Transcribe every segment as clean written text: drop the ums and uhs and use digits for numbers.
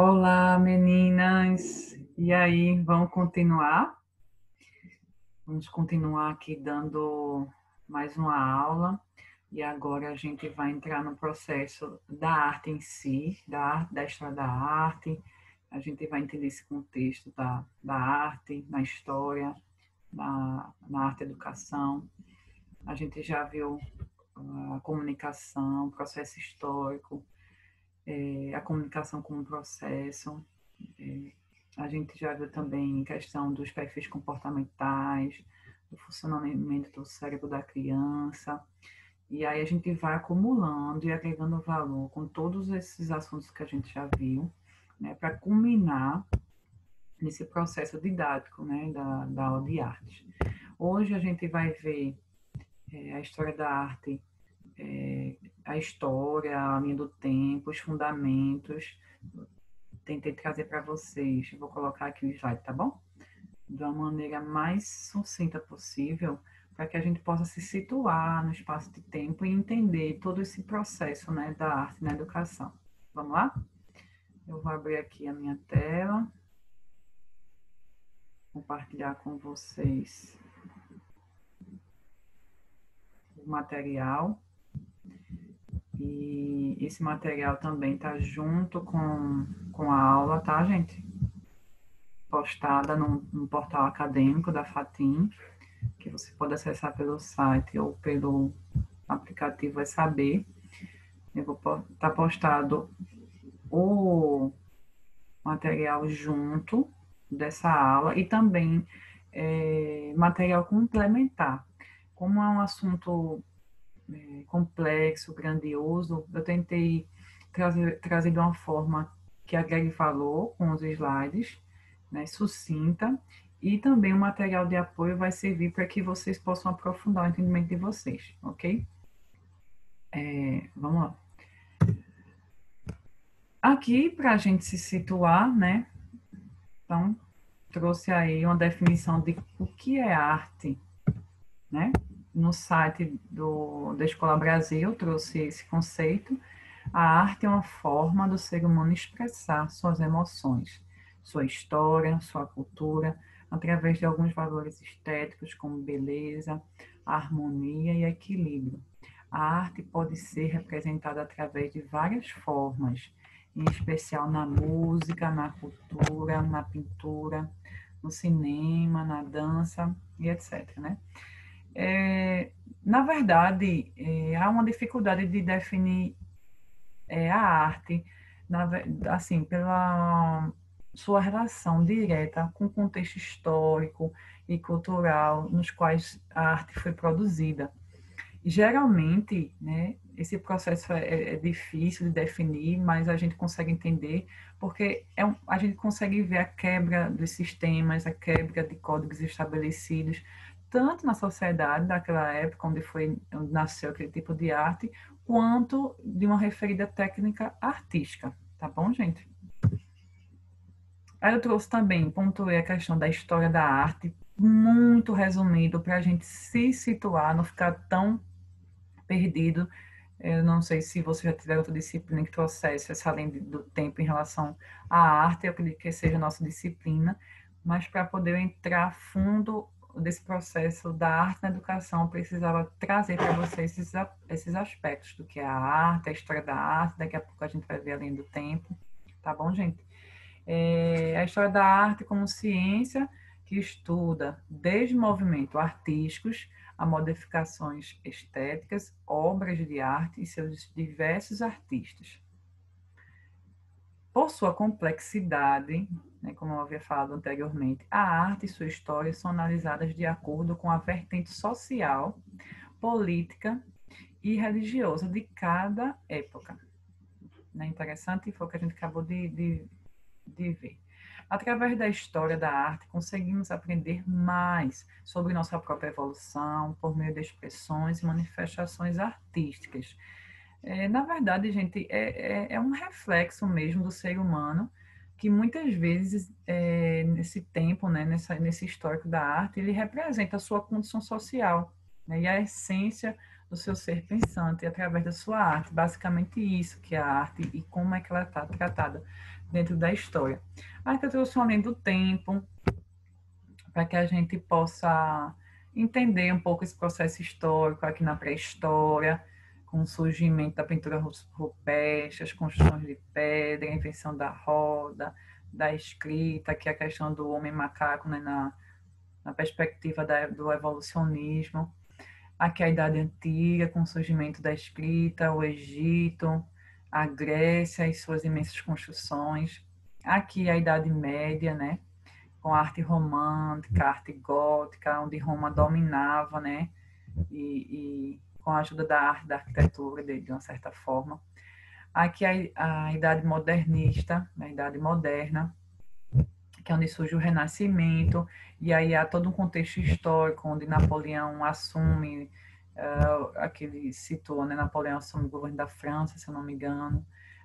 Olá, meninas! E aí, vamos continuar? Vamos continuar aqui dando mais uma aula. E agora a gente vai entrar no processo da arte em si, da história da arte. A gente vai entender esse contexto da arte, na história, na arte-educação. A gente já viu a comunicação, o processo histórico, a comunicação como processo. A gente já viu também questão dos perfis comportamentais, do funcionamento do cérebro da criança. E aí a gente vai acumulando e agregando valor com todos esses assuntos que a gente já viu, né, para culminar nesse processo didático, né, da aula de arte. Hoje a gente vai ver a história da arte, a história, a linha do tempo, os fundamentos. Tentei trazer para vocês, vou colocar aqui o slide, tá bom? De uma maneira mais sucinta possível, para que a gente possa se situar no espaço de tempo e entender todo esse processo, né, da arte na educação. Vamos lá? Eu vou abrir aqui a minha tela, compartilhar com vocês o material. E esse material também está junto com a aula, tá, gente? Postada no portal acadêmico da FATIM, que você pode acessar pelo site ou pelo aplicativo Saber. Eu vou estar postado o material junto dessa aula e também material complementar. Como é um assunto complexo, grandioso, eu tentei trazer de uma forma que agregue valor com os slides, né, sucinta, e também o material de apoio vai servir para que vocês possam aprofundar o entendimento de vocês, ok? Vamos lá. Aqui, para a gente se situar, né? Então, trouxe aí uma definição de o que é arte, né? No site da Escola Brasil, trouxe esse conceito. A arte é uma forma do ser humano expressar suas emoções, sua história, sua cultura, através de alguns valores estéticos, como beleza, harmonia e equilíbrio. A arte pode ser representada através de várias formas, em especial na música, na cultura, na pintura, no cinema, na dança e etc. Né? Na verdade, há uma dificuldade de definir a arte, na, assim, pela sua relação direta com o contexto histórico e cultural nos quais a arte foi produzida. E, geralmente, né, esse processo é difícil de definir, mas a gente consegue entender, porque a gente consegue ver a quebra dos sistemas, a quebra de códigos estabelecidos, tanto na sociedade daquela época, onde nasceu aquele tipo de arte, quanto de uma referida técnica artística. Tá bom, gente? Aí eu trouxe também, pontuei a questão da história da arte, muito resumido, para a gente se situar, não ficar tão perdido. Eu não sei se você já tiver outra disciplina que trouxesse essa além do tempo em relação à arte, eu acredito que seja a nossa disciplina, mas para poder entrar a fundo desse processo da arte na educação, eu precisava trazer para vocês esses aspectos do que é a arte, a história da arte, daqui a pouco a gente vai ver além do tempo, tá bom, gente? A história da arte como ciência que estuda desde movimentos artísticos a modificações estéticas, obras de arte e seus diversos artistas. Por sua complexidade, né, como eu havia falado anteriormente, a arte e sua história são analisadas de acordo com a vertente social, política e religiosa de cada época. Né? Interessante foi o que a gente acabou de ver. Através da história da arte, conseguimos aprender mais sobre nossa própria evolução por meio de expressões e manifestações artísticas. Na verdade, gente, é um reflexo mesmo do ser humano que muitas vezes, nesse tempo, né, nesse histórico da arte, ele representa a sua condição social, né, e a essência do seu ser pensante através da sua arte. Basicamente isso que é a arte e como é que ela está tratada dentro da história. Aqui eu trouxe uma linha do tempo, para que a gente possa entender um pouco esse processo histórico aqui na pré-história, com o surgimento da pintura rupestre, as construções de pedra, a invenção da roda, da escrita, que é a questão do homem macaco, né, na perspectiva do evolucionismo. Aqui a Idade Antiga, com o surgimento da escrita, o Egito, a Grécia e suas imensas construções. Aqui a Idade Média, né, com a arte romântica, a arte gótica, onde Roma dominava, né, e com a ajuda da arte, da arquitetura, de uma certa forma. Aqui a Idade Modernista, a Idade Moderna, que é onde surge o Renascimento, e aí há todo um contexto histórico, onde Napoleão assume, aquele citou, né, Napoleão assume o governo da França, se eu não me engano,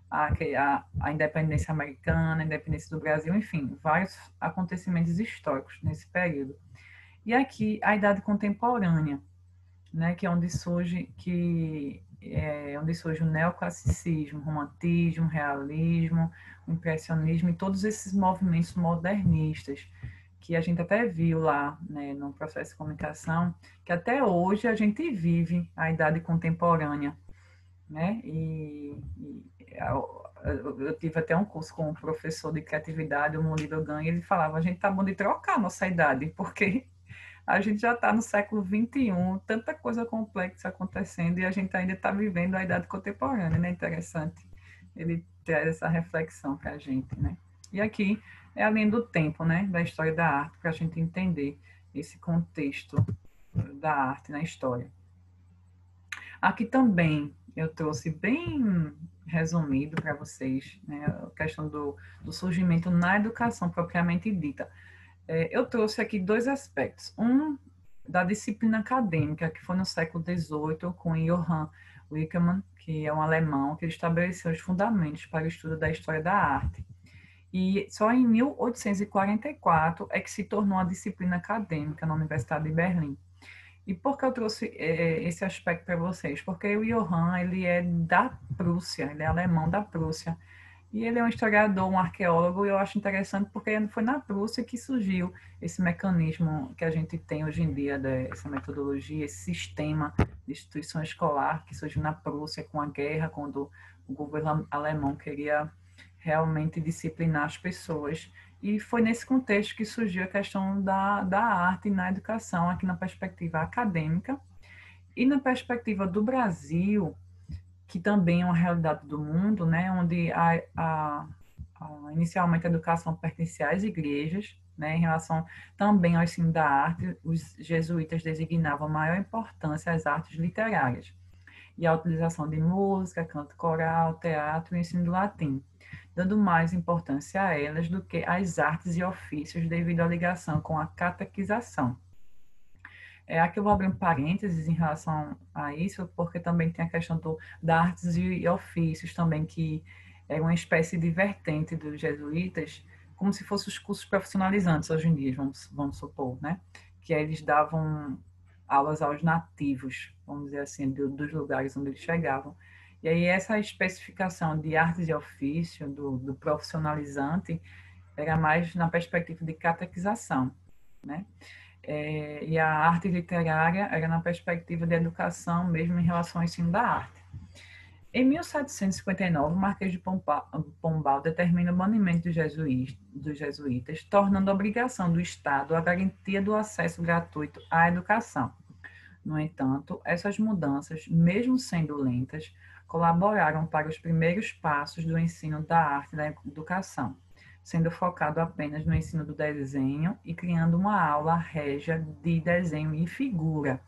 a independência americana, a independência do Brasil, enfim, vários acontecimentos históricos nesse período. E aqui a Idade Contemporânea, né, que é onde surge o neoclassicismo, o romantismo, o realismo, o impressionismo e todos esses movimentos modernistas que a gente até viu lá, né, no processo de comunicação, que até hoje a gente vive a idade contemporânea, né? Eu tive até um curso com um professor de criatividade, o Murilo Ganha, e ele falava, a gente tá bom de trocar a nossa idade, porque a gente já está no século XXI, tanta coisa complexa acontecendo e a gente ainda está vivendo a idade contemporânea, né? Interessante. Ele traz essa reflexão para a gente, né? E aqui é a linha do tempo, né? Da história da arte, para a gente entender esse contexto da arte na história. Aqui também eu trouxe bem resumido para vocês, né? A questão do surgimento na educação propriamente dita. Eu trouxe aqui dois aspectos. Um, da disciplina acadêmica, que foi no século XVIII, com Johann Winckelmann, que é um alemão, que ele estabeleceu os fundamentos para o estudo da história da arte. E só em 1844 é que se tornou a disciplina acadêmica na Universidade de Berlim. E por que eu trouxe esse aspecto para vocês? Porque o Johann, ele é da Prússia, ele é alemão da Prússia. E ele é um historiador, um arqueólogo, e eu acho interessante porque foi na Prússia que surgiu esse mecanismo que a gente tem hoje em dia, essa metodologia, esse sistema de instituição escolar que surgiu na Prússia com a guerra, quando o governo alemão queria realmente disciplinar as pessoas. E foi nesse contexto que surgiu a questão da arte na educação, aqui na perspectiva acadêmica. E na perspectiva do Brasil, que também é uma realidade do mundo, né, onde inicialmente a educação pertencia às igrejas, né, em relação também ao ensino da arte, os jesuítas designavam maior importância às artes literárias e à utilização de música, canto coral, teatro e ensino do latim, dando mais importância a elas do que às artes e ofícios devido à ligação com a catequização. Aqui eu vou abrir um parênteses em relação a isso, porque também tem a questão da artes e ofícios também, que é uma espécie de vertente dos jesuítas, como se fossem os cursos profissionalizantes hoje em dia, vamos supor, né? Que eles davam aulas aos nativos, vamos dizer assim, dos lugares onde eles chegavam. E aí essa especificação de artes e ofício, do profissionalizante, era mais na perspectiva de catequização, né? E a arte literária era na perspectiva de educação mesmo em relação ao ensino da arte. Em 1759, o Marquês de Pombal determina o banimento dos jesuítas, tornando obrigação do Estado a garantia do acesso gratuito à educação. No entanto, essas mudanças, mesmo sendo lentas, colaboraram para os primeiros passos do ensino da arte da educação, sendo focado apenas no ensino do desenho e criando uma aula régia de desenho e figura.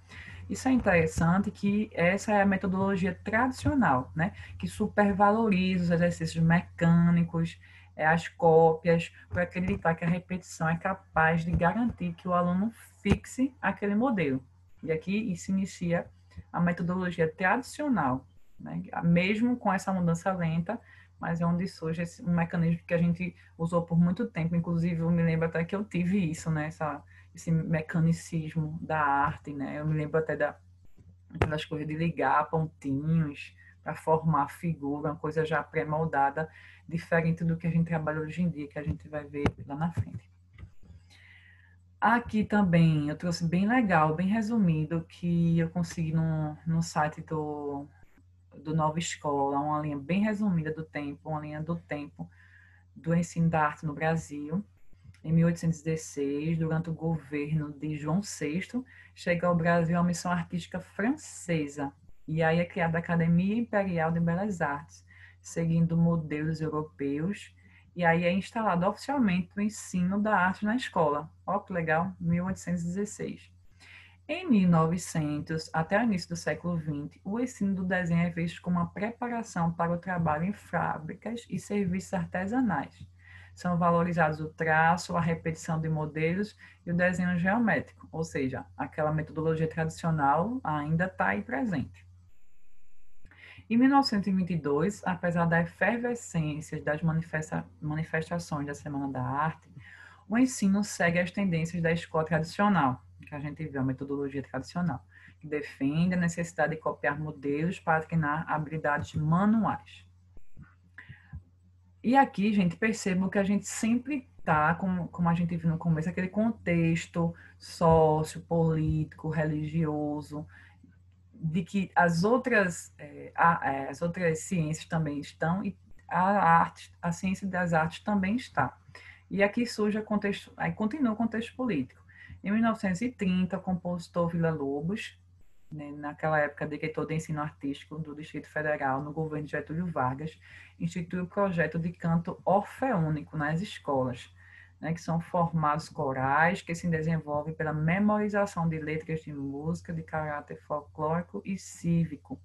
Isso é interessante, que essa é a metodologia tradicional, né? Que supervaloriza os exercícios mecânicos, as cópias, para acreditar que a repetição é capaz de garantir que o aluno fixe aquele modelo. E aqui se inicia a metodologia tradicional, né? Mesmo com essa mudança lenta, mas é onde surge um mecanismo que a gente usou por muito tempo. Inclusive, eu me lembro até que eu tive isso, né? Esse mecanicismo da arte, né? Eu me lembro até aquelas coisas de ligar pontinhos para formar figura, uma coisa já pré-moldada, diferente do que a gente trabalha hoje em dia, que a gente vai ver lá na frente. Aqui também eu trouxe bem legal, bem resumido, que eu consegui no site do Nova Escola, uma linha bem resumida do tempo, uma linha do tempo do ensino da arte no Brasil. Em 1816, durante o governo de João VI, chega ao Brasil a missão artística francesa, e aí é criada a Academia Imperial de Belas Artes, seguindo modelos europeus, e aí é instalado oficialmente o ensino da arte na escola. Ó, que legal, 1816. Em 1900, até o início do século XX, o ensino do desenho é visto como uma preparação para o trabalho em fábricas e serviços artesanais. São valorizados o traço, a repetição de modelos e o desenho geométrico, ou seja, aquela metodologia tradicional ainda está aí presente. Em 1922, apesar da efervescência das manifestações da Semana da Arte, o ensino segue as tendências da escola tradicional, que a gente vê, a metodologia tradicional, que defende a necessidade de copiar modelos para treinar habilidades manuais. E aqui, gente, percebam que a gente sempre está, como a gente viu no começo, aquele contexto sociopolítico, religioso, de que as outras ciências também estão e a ciência das artes também está. E aqui surge aí continua o contexto político. Em 1930, o compositor Villa-Lobos, né, naquela época diretor de ensino artístico do Distrito Federal, no governo de Getúlio Vargas, institui o projeto de canto orfeônico nas escolas, né, que são formados corais que se desenvolvem pela memorização de letras de música de caráter folclórico e cívico.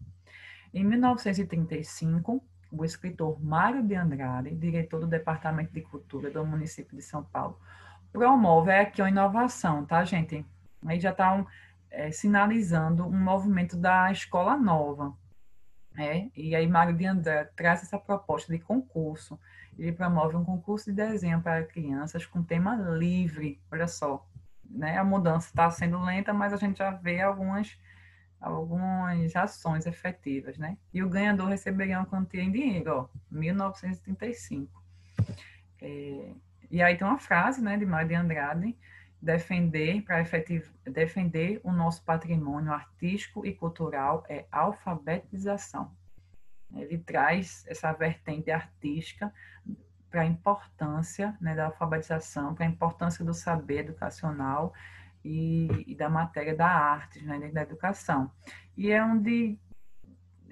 Em 1935, o escritor Mário de Andrade, diretor do Departamento de Cultura do município de São Paulo, promove aqui uma inovação, tá, gente? Aí já está sinalizando um movimento da escola nova. E aí Mário de Andrade traz essa proposta de concurso. Ele promove um concurso de desenho para crianças com tema livre. Olha só, né? A mudança está sendo lenta, mas a gente já vê algumas ações efetivas, né? E o ganhador receberia uma quantia em dinheiro, ó, 1935. E aí tem uma frase, né, de Mário de Andrade: defender o nosso patrimônio artístico e cultural é alfabetização. Ele traz essa vertente artística para a importância, né, da alfabetização, para a importância do saber educacional e da matéria da arte, né, da educação. E é onde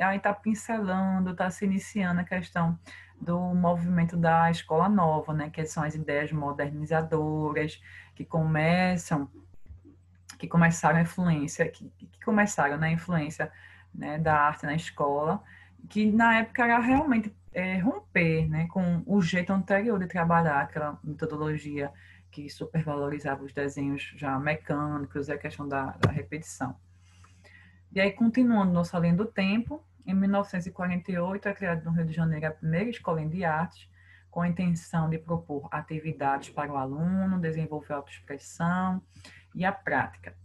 aí está pincelando, está se iniciando a questão do movimento da escola nova, né, que são as ideias modernizadoras que começaram a influência, que começaram na influência, né, da arte na escola, que na época era realmente romper, né, com o jeito anterior de trabalhar, aquela metodologia que supervalorizava os desenhos já mecânicos e a questão da repetição. E aí, continuando nossa linha do tempo, em 1948 é criada no Rio de Janeiro a primeira escola de artes, com a intenção de propor atividades para o aluno, desenvolver a autoexpressão e a prática.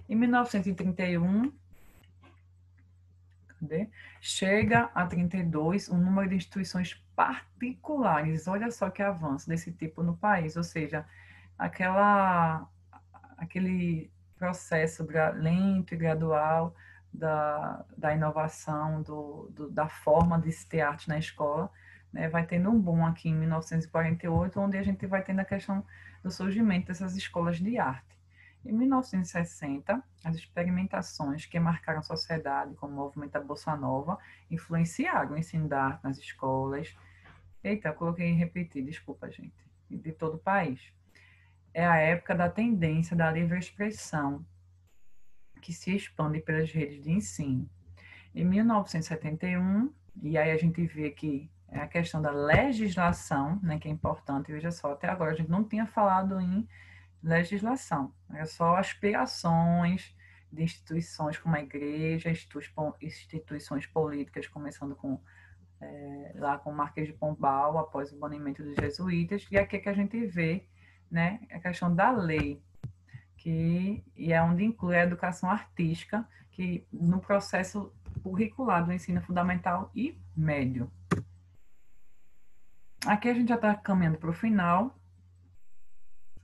Em 1931, chega a 32 o número de instituições particulares. Olha só que avanço desse tipo no país, ou seja, aquele processo lento e gradual da inovação, da forma de se ter arte na escola, né, vai tendo um boom aqui em 1948, onde a gente vai tendo a questão do surgimento dessas escolas de arte. Em 1960, as experimentações que marcaram a sociedade, como o movimento da Bossa Nova, influenciaram o ensino da arte nas escolas. Eita, eu coloquei em repetir, desculpa, gente, de todo o país. É a época da tendência da livre expressão, que se expande pelas redes de ensino. Em 1971, e aí a gente vê que é a questão da legislação, né, que é importante. Veja só, até agora a gente não tinha falado em legislação, era só aspirações de instituições como a igreja, instituições políticas, começando lá com o Marquês de Pombal, após o banimento dos jesuítas, e aqui é que a gente vê, né, a questão da lei, e é onde inclui a educação artística, que no processo curricular do ensino fundamental e médio. Aqui a gente já está caminhando para o final.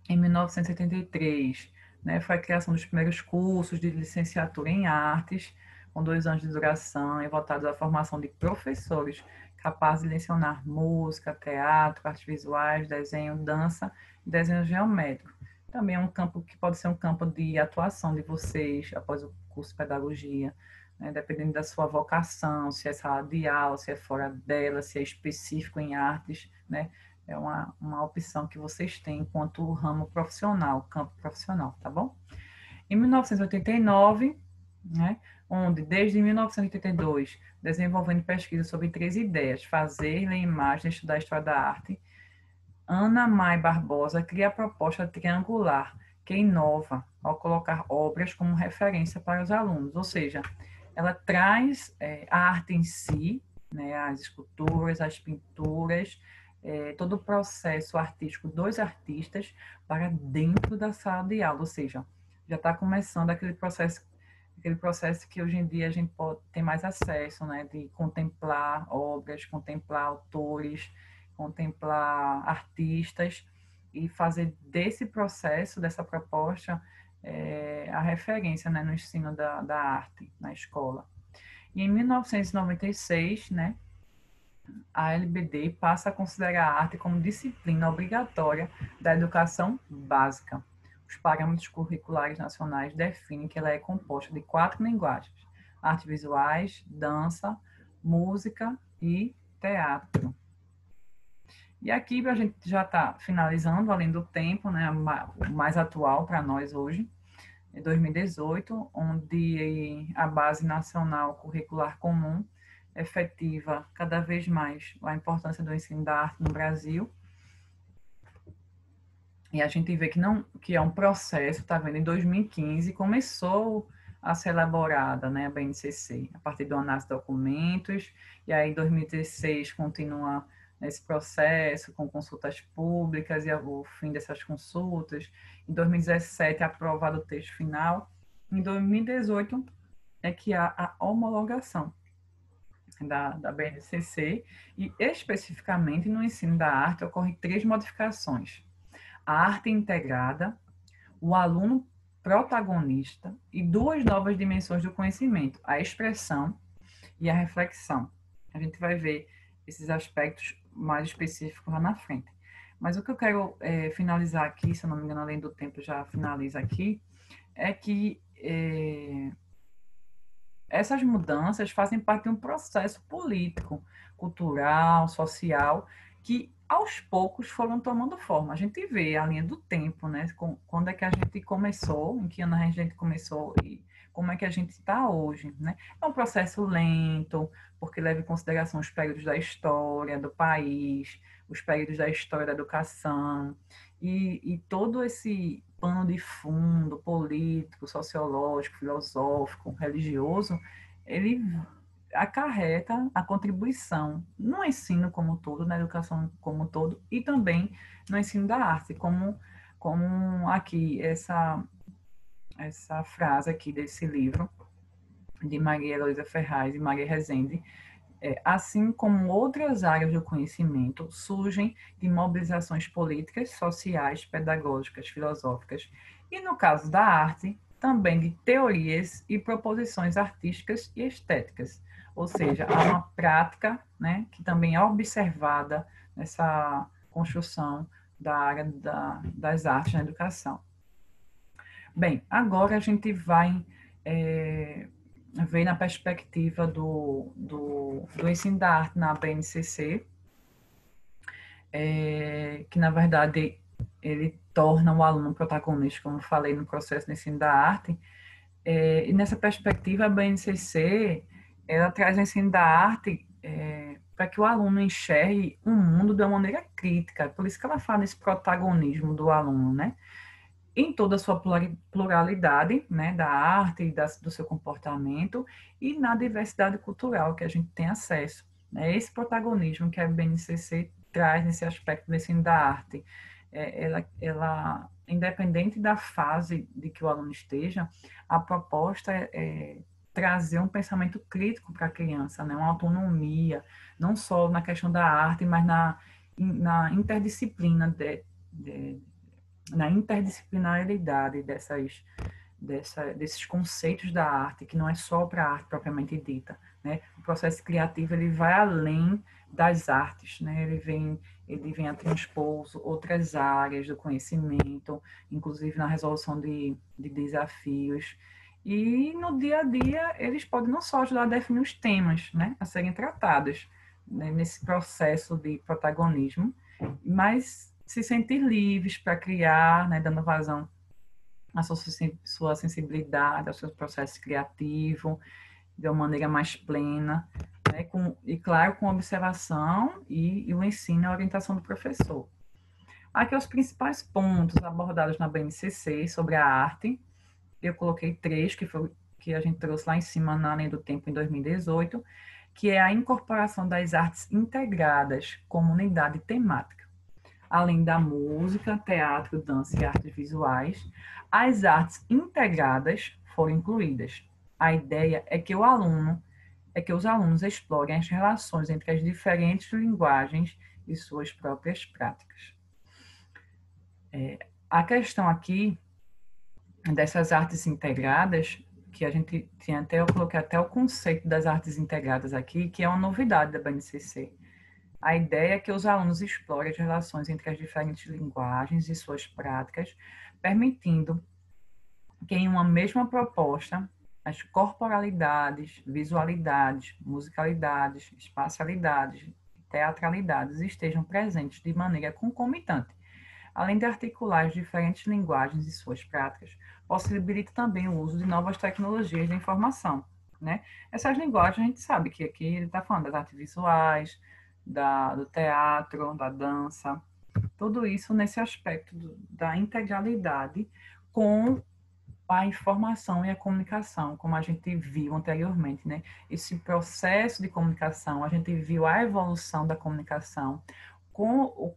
Em 1973, né, foi a criação dos primeiros cursos de licenciatura em artes, com 2 anos de duração e voltados à formação de professores capazes de lecionar música, teatro, artes visuais, desenho, dança e desenho geométrico. Também é um campo que pode ser um campo de atuação de vocês após o curso de pedagogia, né, dependendo da sua vocação, se é sala de aula, se é fora dela, se é específico em artes, né? É uma opção que vocês têm enquanto ramo profissional, campo profissional, tá bom? Em 1989, né, onde desde 1982, desenvolvendo pesquisa sobre 3 ideias, fazer, ler imagens, estudar a história da arte, Ana Mai Barbosa cria a proposta triangular, que inova ao colocar obras como referência para os alunos, ou seja, ela traz a arte em si, né, as esculturas, as pinturas, todo o processo artístico dos artistas para dentro da sala de aula, ou seja, já está começando aquele processo que hoje em dia a gente pode ter mais acesso, né, de contemplar obras, contemplar autores, contemplar artistas e fazer desse processo, dessa proposta, a referência, né, no ensino da arte na escola. E em 1996, né, a LBD passa a considerar a arte como disciplina obrigatória da educação básica. Os parâmetros curriculares nacionais definem que ela é composta de 4 linguagens: artes visuais, dança, música e teatro. E aqui a gente já está finalizando, além do tempo, né, o mais atual para nós hoje, em 2018, onde a Base Nacional Curricular Comum efetiva cada vez mais a importância do ensino da arte no Brasil. E a gente vê que é um processo, tá vendo? Em 2015 começou a ser elaborada, né, a BNCC, a partir do análise de documentos, e aí em 2016 continua nesse processo com consultas públicas e o fim dessas consultas. Em 2017 é aprovado o texto final. Em 2018 é que há a homologação da BNCC, e especificamente no ensino da arte ocorrem 3 modificações: a arte integrada, o aluno protagonista e 2 novas dimensões do conhecimento: a expressão e a reflexão. A gente vai ver esses aspectos mais específicos lá na frente. Mas o que eu quero finalizar aqui, se eu não me engano, além do tempo já finaliza aqui, é que essas mudanças fazem parte de um processo político, cultural, social, que aos poucos foram tomando forma. A gente vê a linha do tempo, né? Quando é que a gente começou, em que ano a gente começou e como é que a gente está hoje, né? É um processo lento, porque leva em consideração os períodos da história do país, os períodos da história da educação, e todo esse pano de fundo político, sociológico, filosófico, religioso, ele acarreta a contribuição no ensino como um todo, na educação como um todo, e também no ensino da arte, como aqui essa frase aqui desse livro, de Maria Heloísa Ferraz e Maria Rezende, assim como outras áreas do conhecimento, surgem de mobilizações políticas, sociais, pedagógicas, filosóficas, e no caso da arte, também de teorias e proposições artísticas e estéticas. Ou seja, há uma prática, né, que também é observada nessa construção da área das artes na educação. Bem, agora a gente vai ver na perspectiva do ensino da arte na BNCC, que na verdade ele torna o aluno protagonista, como eu falei, no processo de ensino da arte, e nessa perspectiva a BNCC ela traz o ensino da arte para que o aluno enxergue o mundo de uma maneira crítica, por isso que ela fala desse protagonismo do aluno, né? Em toda a sua pluralidade, né, da arte e do seu comportamento, e na diversidade cultural que a gente tem acesso. Né? Esse protagonismo que a BNCC traz nesse aspecto do ensino da arte, ela independente da fase de que o aluno esteja, a proposta é trazer um pensamento crítico para a criança, né? Uma autonomia, não só na questão da arte, mas na interdisciplina, na interdisciplinaridade desses conceitos da arte, que não é só para a arte propriamente dita, né? O processo criativo, ele vai além das artes, né? Ele vem a transpor outras áreas do conhecimento, inclusive na resolução de desafios. E no dia a dia, eles podem não só ajudar a definir os temas, né, a serem tratados, né, nesse processo de protagonismo, mas se sentir livres para criar, né, dando vazão à sua sensibilidade, ao seu processo criativo, de uma maneira mais plena, né, e claro, com observação e o ensino e a orientação do professor. Aqui os principais pontos abordados na BNCC sobre a arte. Eu coloquei 3, que foi que a gente trouxe lá em cima na Além do Tempo em 2018, que é a incorporação das artes integradas como unidade temática. Além da música, teatro, dança e artes visuais, as artes integradas foram incluídas. A ideia é que os alunos explorem as relações entre as diferentes linguagens e suas próprias práticas. A questão aqui dessas artes integradas, que a gente tinha até, eu coloquei até o conceito das artes integradas aqui, que é uma novidade da BNCC. A ideia é que os alunos explorem as relações entre as diferentes linguagens e suas práticas, permitindo que em uma mesma proposta, as corporalidades, visualidades, musicalidades, espacialidades, teatralidades estejam presentes de maneira concomitante. Além de articular as diferentes linguagens e suas práticas, possibilita também o uso de novas tecnologias da informação, né? Essas linguagens, a gente sabe que aqui ele está falando das artes visuais, do teatro, da dança, tudo isso nesse aspecto da integralidade com a informação e a comunicação, como a gente viu anteriormente, né? Esse processo de comunicação, a gente viu a evolução da comunicação, com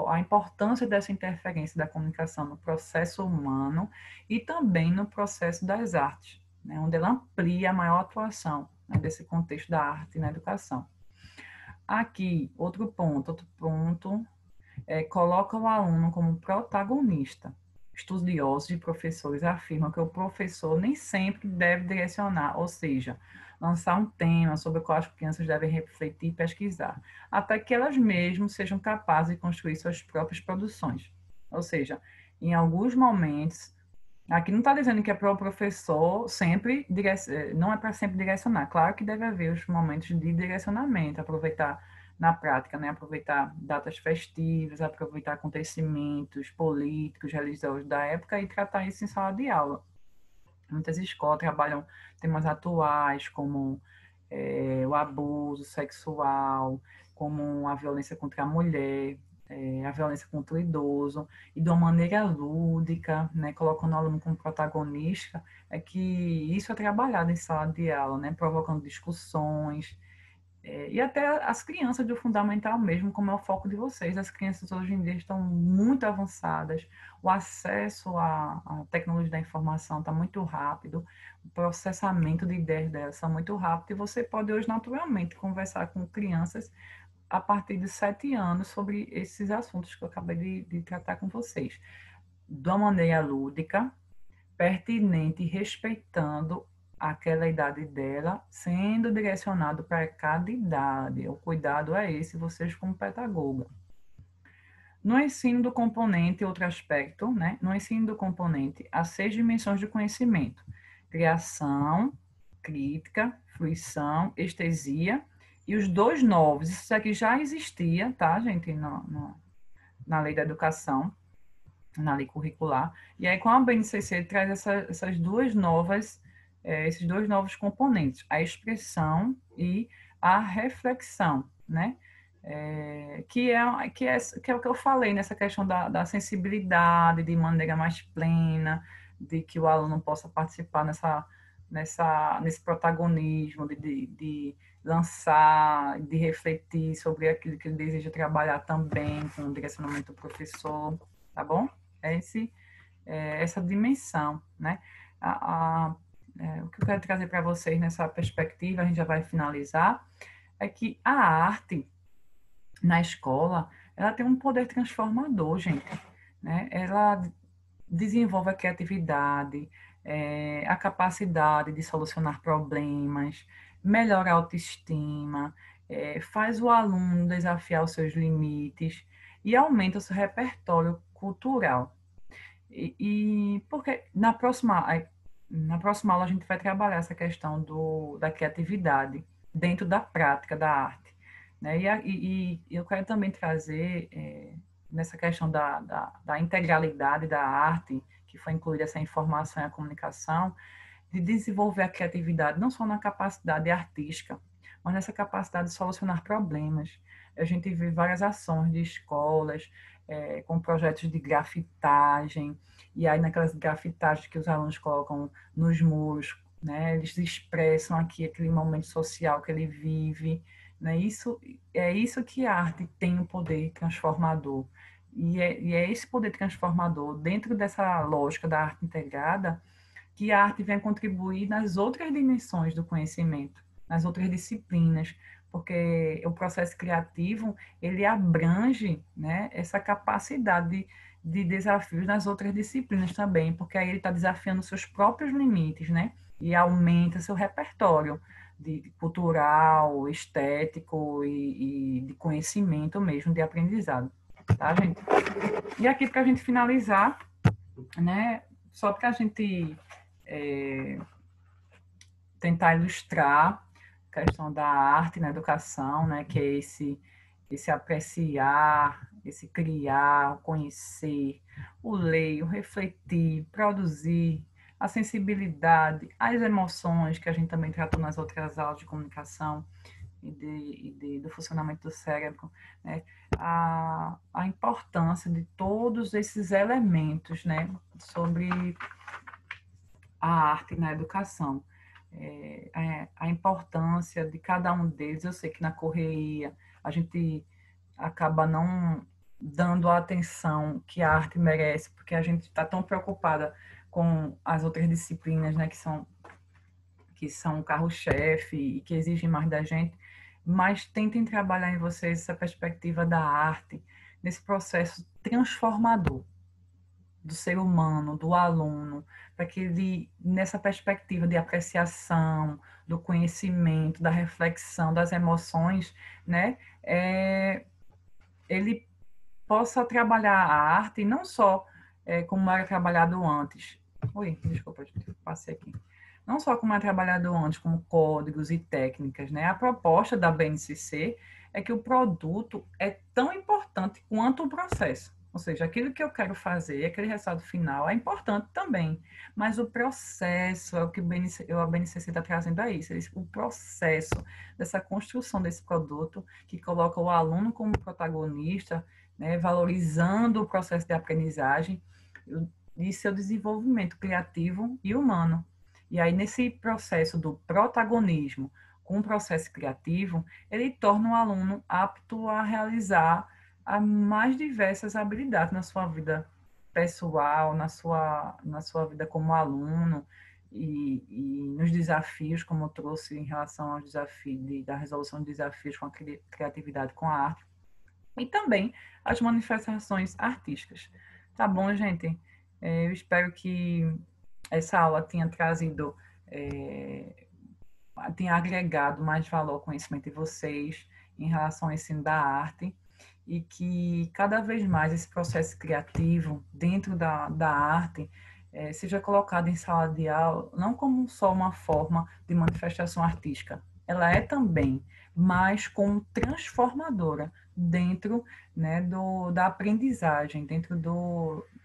a importância dessa interferência da comunicação no processo humano e também no processo das artes, né? Onde ela amplia a maior atuação, né, desse contexto da arte na educação. Aqui, outro ponto coloca o aluno como protagonista. Estudiosos e professores afirmam que o professor nem sempre deve direcionar, ou seja, lançar um tema sobre o qual as crianças devem refletir e pesquisar, até que elas mesmas sejam capazes de construir suas próprias produções. Ou seja, em alguns momentos, aqui não está dizendo que é para o professor sempre, não é para sempre direcionar. Claro que deve haver os momentos de direcionamento, aproveitar na prática, né? Aproveitar datas festivas, aproveitar acontecimentos políticos, religiosos da época e tratar isso em sala de aula. Muitas escolas trabalham temas atuais, como o abuso sexual, como a violência contra a mulher, a violência contra o idoso, e de uma maneira lúdica, né, colocando o aluno como protagonista, é que isso é trabalhado em sala de aula, né, provocando discussões, e até as crianças do fundamental mesmo, como é o foco de vocês. As crianças hoje em dia estão muito avançadas, o acesso à tecnologia da informação está muito rápido, o processamento de ideias delas são muito rápido, e você pode hoje naturalmente conversar com crianças a partir de 7 anos sobre esses assuntos que eu acabei de tratar com vocês, de uma maneira lúdica, pertinente e respeitando aquela idade dela, sendo direcionado para cada idade. O cuidado é esse, vocês como pedagoga. No ensino do componente, outro aspecto, né? No ensino do componente, há 6 dimensões de conhecimento: criação, crítica, fruição, estesia e os 2 novos. Isso aqui já existia, tá, gente, na lei da educação, na lei curricular. E aí, com a BNCC, traz essas duas novas, esses 2 novos componentes: a expressão e a reflexão, né? Que é o que eu falei nessa questão da sensibilidade, de maneira mais plena, de que o aluno possa participar nesse protagonismo, de lançar, de refletir sobre aquilo que ele deseja trabalhar também, com o direcionamento do professor, tá bom? Esse essa dimensão, né? O que eu quero trazer para vocês nessa perspectiva, a gente já vai finalizar, é que a arte na escola, ela tem um poder transformador, gente, né? Ela desenvolve a criatividade, a capacidade de solucionar problemas, melhora a autoestima, faz o aluno desafiar os seus limites e aumenta o seu repertório cultural. Porque na próxima aula a gente vai trabalhar essa questão da criatividade dentro da prática da arte, né? E eu quero também trazer nessa questão da integralidade da arte, que foi incluída essa informação e a comunicação, de desenvolver a criatividade não só na capacidade artística, mas nessa capacidade de solucionar problemas. A gente vê várias ações de escolas com projetos de grafitagem, e aí naquelas grafitagens que os alunos colocam nos muros, né, eles expressam aqui aquele momento social que ele vive, né? Isso que a arte tem um poder transformador. E é esse poder transformador, dentro dessa lógica da arte integrada, que a arte vem contribuir nas outras dimensões do conhecimento, nas outras disciplinas, porque o processo criativo, ele abrange, né, essa capacidade de desafios nas outras disciplinas também, porque aí ele está desafiando seus próprios limites, né, e aumenta seu repertório cultural, estético e de conhecimento mesmo, de aprendizado, tá, gente? E aqui, para a gente finalizar, né, só para a gente é, tentar ilustrar a questão da arte na educação, né, que é esse apreciar, esse criar, conhecer, o ler, o refletir, produzir, a sensibilidade, as emoções, que a gente também tratou nas outras aulas de comunicação do funcionamento do cérebro, né? A importância de todos esses elementos, né, sobre a arte na educação. A importância de cada um deles, eu sei que na correria a gente acaba não dando a atenção que a arte merece, porque a gente está tão preocupada com as outras disciplinas, né, que são o carro-chefe e que exigem mais da gente, mas tentem trabalhar em vocês essa perspectiva da arte, nesse processo transformador do ser humano, do aluno, para que ele, nessa perspectiva de apreciação, do conhecimento, da reflexão, das emoções, né, ele possa trabalhar a arte não só como era trabalhado antes. Oi, desculpa, passei aqui. Não só como é trabalhado antes, como códigos e técnicas, né? A proposta da BNCC é que o produto é tão importante quanto o processo. Ou seja, aquilo que eu quero fazer, aquele resultado final, é importante também. Mas o processo é o que a BNCC está trazendo a isso. O processo dessa construção desse produto, que coloca o aluno como protagonista, né, valorizando o processo de aprendizagem e seu desenvolvimento criativo e humano. E aí, nesse processo do protagonismo com o processo criativo, ele torna o aluno apto a realizar as mais diversas habilidades na sua vida pessoal, na sua vida como aluno, e nos desafios, como eu trouxe em relação aos desafios da resolução de desafios com a criatividade, com a arte, e também as manifestações artísticas. Tá bom, gente? Eu espero que essa aula tenha trazido, tenha agregado mais valor ao conhecimento de vocês em relação ao ensino da arte, e que cada vez mais esse processo criativo dentro da arte seja colocado em sala de aula não como só uma forma de manifestação artística, ela é também, mas como transformadora dentro, né, da aprendizagem, dentro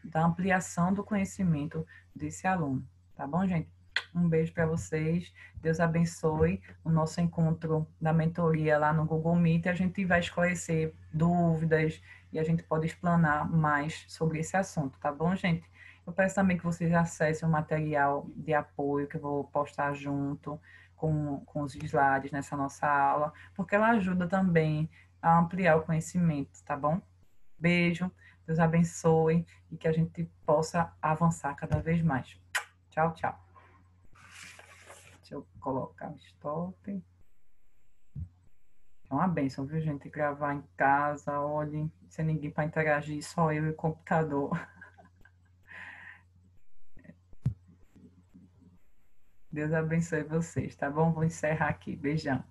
da ampliação do conhecimento desse aluno. Tá bom, gente? Um beijo para vocês. Deus abençoe o nosso encontro da mentoria lá no Google Meet. A gente vai esclarecer dúvidas e a gente pode explanar mais sobre esse assunto, tá bom, gente? Eu peço também que vocês acessem o material de apoio que eu vou postar junto com os slides nessa nossa aula, porque ela ajuda também a ampliar o conhecimento, tá bom? Beijo, Deus abençoe e que a gente possa avançar cada vez mais. Tchau, tchau. Deixa eu colocar o stop. É uma bênção, viu, gente? Gravar em casa, olhem, sem ninguém para interagir, só eu e o computador. Deus abençoe vocês, tá bom? Vou encerrar aqui. Beijão.